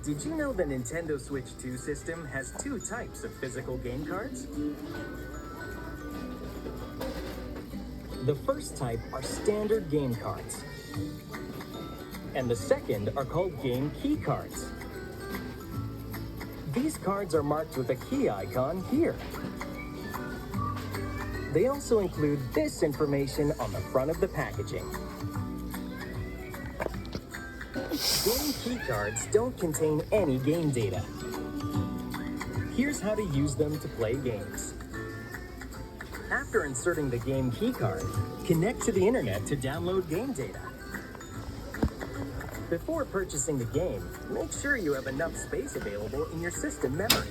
Did you know the Nintendo Switch 2 system has two types of physical game cards? The first type are standard game cards, and the second are called game key cards. These cards are marked with a key icon here. They also include this information on the front of the packaging. Game key cards don't contain any game data. Here's how to use them to play games. After inserting the game key card, connect to the internet to download game data. Before purchasing the game, make sure you have enough space available in your system memory.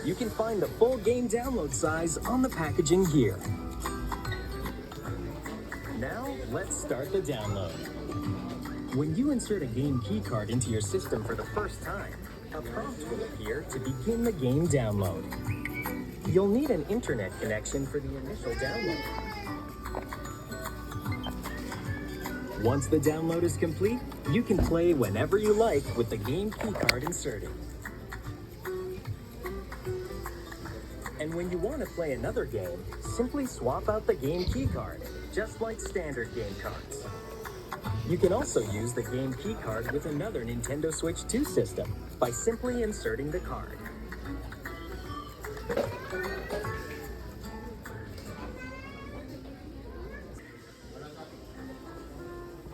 You can find the full game download size on the packaging here. Now, let's start the download. When you insert a game key card into your system for the first time, a prompt will appear to begin the game download. You'll need an internet connection for the initial download. Once the download is complete, you can play whenever you like with the game key card inserted. And when you want to play another game, simply swap out the game key card, just like standard game cards. You can also use the game key card with another Nintendo Switch 2 system by simply inserting the card.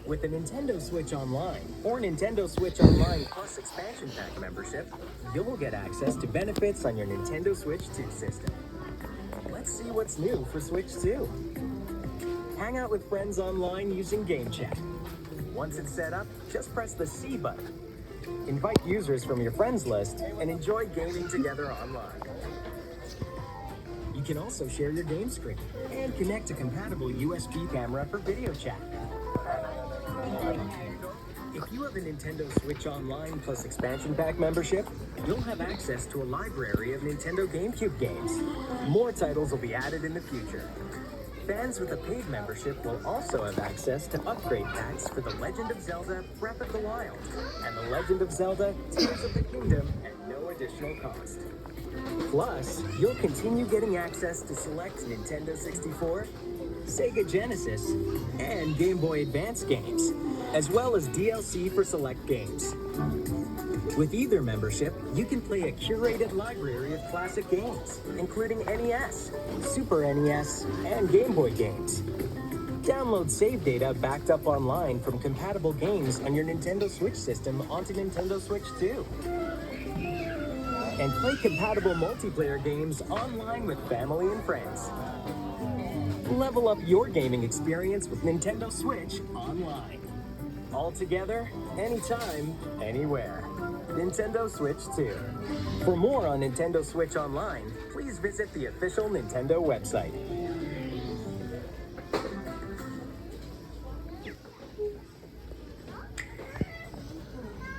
With a Nintendo Switch Online or Nintendo Switch Online Plus expansion pack membership, you'll get access to benefits on your Nintendo Switch 2 system. Let's see what's new for Switch 2. Hang out with friends online using GameChat. Once it's set up, just press the C button. Invite users from your friends list and enjoy gaming together online. You can also share your game screen and connect a compatible USB camera for video chat. If you have a Nintendo Switch Online Plus expansion pack membership, you'll have access to a library of Nintendo GameCube games. More titles will be added in the future. Fans with a paid membership will also have access to upgrade packs for The Legend of Zelda Breath of the Wild and The Legend of Zelda Tears of the Kingdom at no additional cost. Plus, you'll continue getting access to select Nintendo 64, Sega Genesis, and Game Boy Advance games, as well as DLC for select games. With either membership, you can play a curated library of classic games, including NES, Super NES, and Game Boy games. Download save data backed up online from compatible games on your Nintendo Switch system onto Nintendo Switch 2. And play compatible multiplayer games online with family and friends. Level up your gaming experience with Nintendo Switch Online. All together, anytime, anywhere. Nintendo Switch 2. For more on Nintendo Switch Online, please visit the official Nintendo website.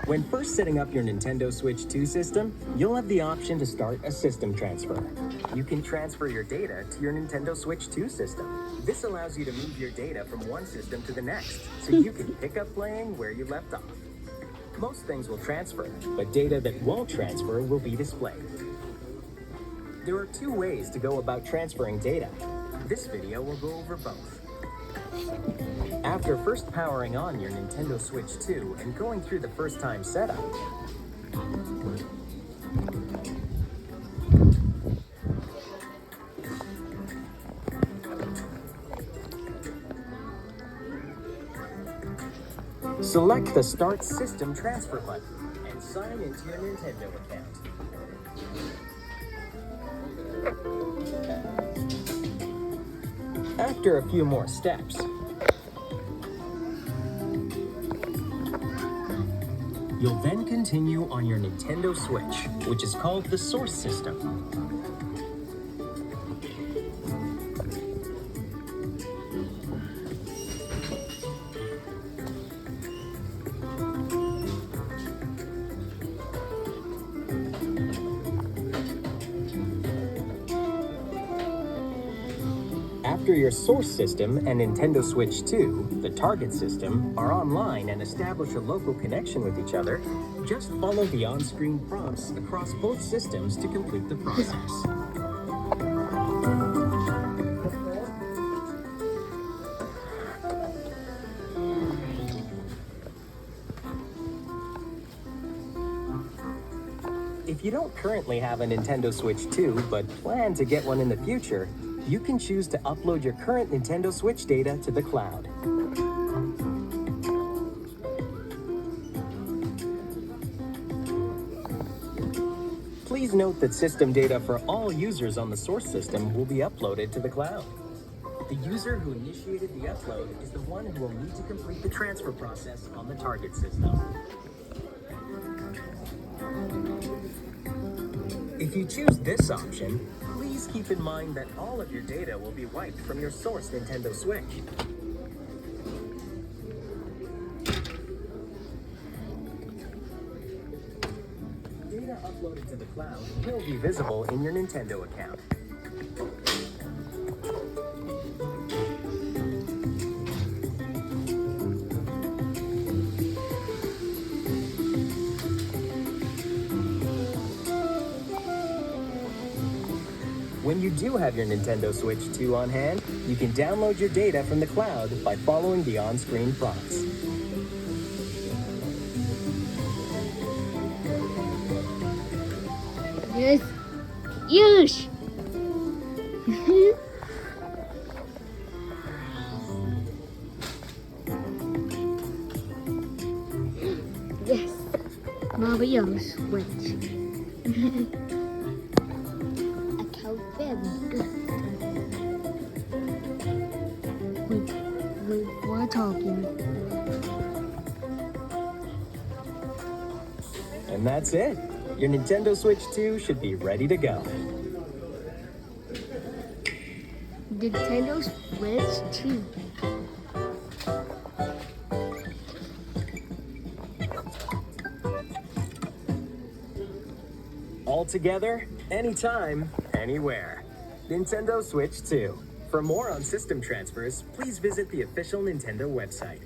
When first setting up your Nintendo Switch 2 system, you'll have the option to start a system transfer. You can transfer your data to your Nintendo Switch 2 system. This allows you to move your data from one system to the next, so you can pick up playing where you left off. Most things will transfer, but data that won't transfer will be displayed. There are two ways to go about transferring data. This video will go over both. After first powering on your Nintendo Switch 2 and going through the first time setup, select the Start System Transfer button and sign into your Nintendo account. After a few more steps, you'll then continue on your Nintendo Switch, which is called the Source System. After After your source system and Nintendo Switch 2, the target system, are online and establish a local connection with each other, just follow the on-screen prompts across both systems to complete the process. If you don't currently have a Nintendo Switch 2 but plan to get one in the future, you can choose to upload your current Nintendo Switch data to the cloud. Please note that system data for all users on the source system will be uploaded to the cloud. The user who initiated the upload is the one who will need to complete the transfer process on the target system. If you choose this option, please keep in mind that all of your data will be wiped from your source Nintendo Switch. Data uploaded to the cloud will be visible in your Nintendo account. When you do have your Nintendo Switch 2 on hand, you can download your data from the cloud by following the on-screen prompts. Yes. Yes. Yes. Mario Switch. We're talking. And that's it. Your Nintendo Switch 2 should be ready to go. Nintendo Switch 2. All together, anytime, anywhere. Nintendo Switch 2. For more on system transfers, please visit the official Nintendo website.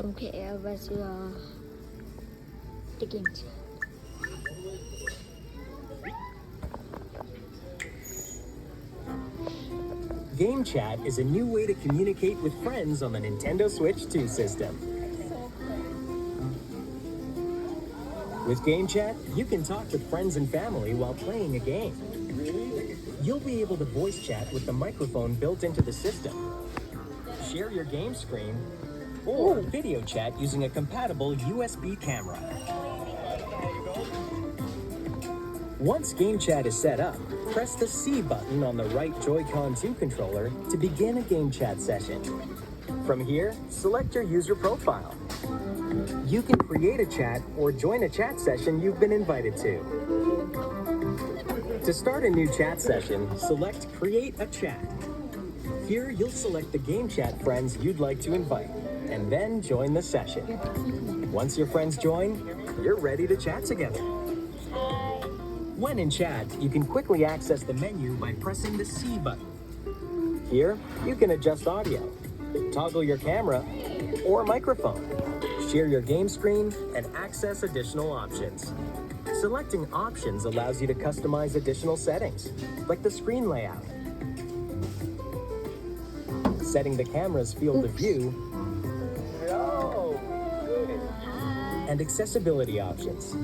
Okay, let's the GameChat. GameChat is a new way to communicate with friends on the Nintendo Switch 2 system. With GameChat, you can talk with friends and family while playing a game. You'll be able to voice chat with the microphone built into the system, share your game screen, or video chat using a compatible USB camera. Once GameChat is set up, press the C button on the right Joy-Con 2 controller to begin a GameChat session. From here, select your user profile. You can create a chat or join a chat session you've been invited to. To start a new chat session, select Create a Chat. Here, you'll select the GameChat friends you'd like to invite, and then join the session. Once your friends join, you're ready to chat together. When in chat, you can quickly access the menu by pressing the C button. Here, you can adjust audio, toggle your camera or microphone, share your game screen, and access additional options. Selecting options allows you to customize additional settings, like the screen layout, setting the camera's field of view, and accessibility options.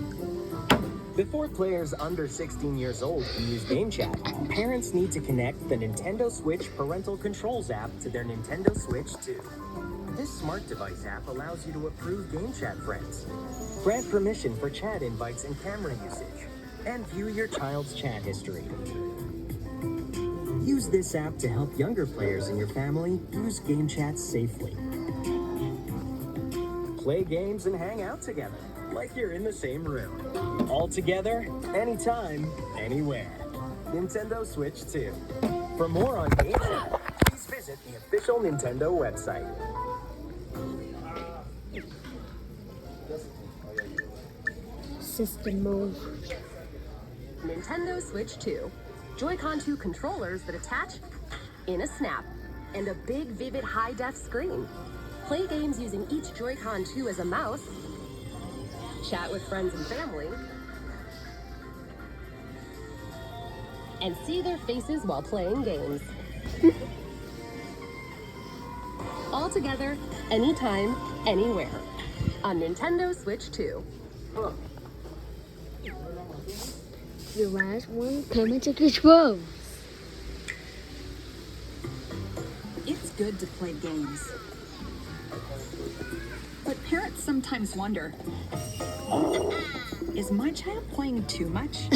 Before players under 16 years old can use GameChat, parents need to connect the Nintendo Switch Parental Controls app to their Nintendo Switch 2. This smart device app allows you to approve GameChat friends, grant permission for chat invites and camera usage, and view your child's chat history. Use this app to help younger players in your family use GameChat safely. Play games and hang out together, like you're in the same room. All together, anytime, anywhere. Nintendo Switch 2. For more on GameChat, please visit the official Nintendo website. System mode. Nintendo Switch 2. Joy-Con 2 controllers that attach in a snap, and a big, vivid, high-def screen. Play games using each Joy-Con 2 as a mouse, chat with friends and family, and see their faces while playing games. All together, anytime, anywhere. On Nintendo Switch 2. The last one, Parental Controls. It's good to play games. But parents sometimes wonder, is my child playing too much?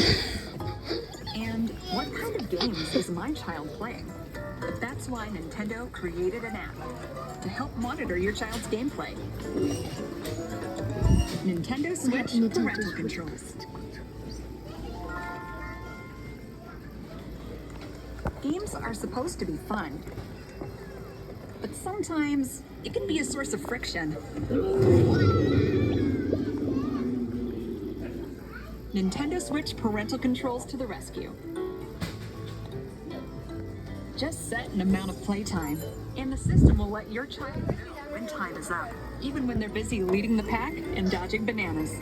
And what kind of games is my child playing? That's why Nintendo created an app to help monitor your child's gameplay. Nintendo Switch Parental Controls. Games are supposed to be fun, but sometimes it can be a source of friction. Nintendo Switch Parental Controls to the rescue. Just set an amount of playtime, and the system will let your child know when time is up, even when they're busy leading the pack and dodging bananas.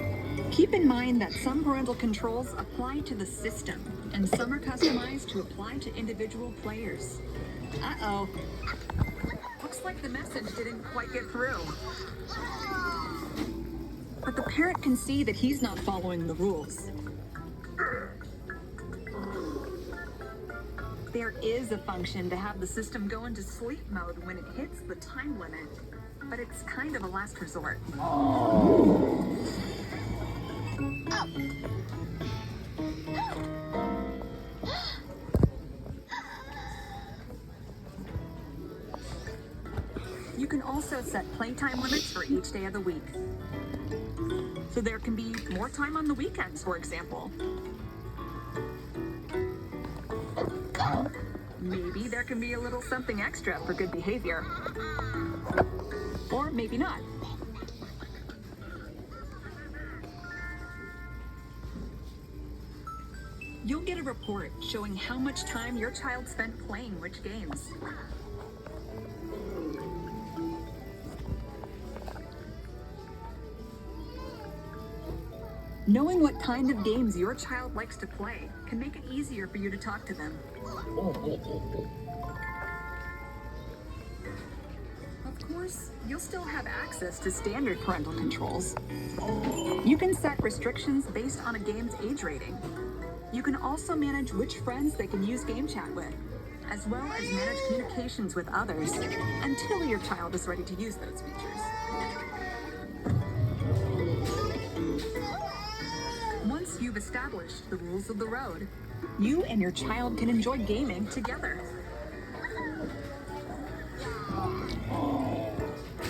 Keep in mind that some parental controls apply to the system, and some are customized to apply to individual players. Uh-oh. Looks like the message didn't quite get through. But the parent can see that he's not following the rules. There is a function to have the system go into sleep mode when it hits the time limit, but it's kind of a last resort. You can also set playtime limits for each day of the week. So there can be more time on the weekends, for example. Maybe there can be a little something extra for good behavior. Or maybe not. You'll get a report showing how much time your child spent playing which games. Knowing what kind of games your child likes to play can make it easier for you to talk to them. Of course, you'll still have access to standard parental controls. You can set restrictions based on a game's age rating. You can also manage which friends they can use GameChat with, as well as manage communications with others until your child is ready to use those features. Once you've established the rules of the road, you and your child can enjoy gaming together.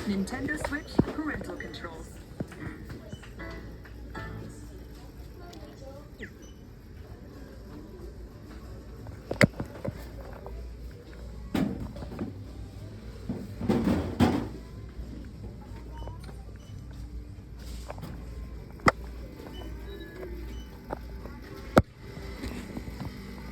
Nintendo Switch Parental Controls.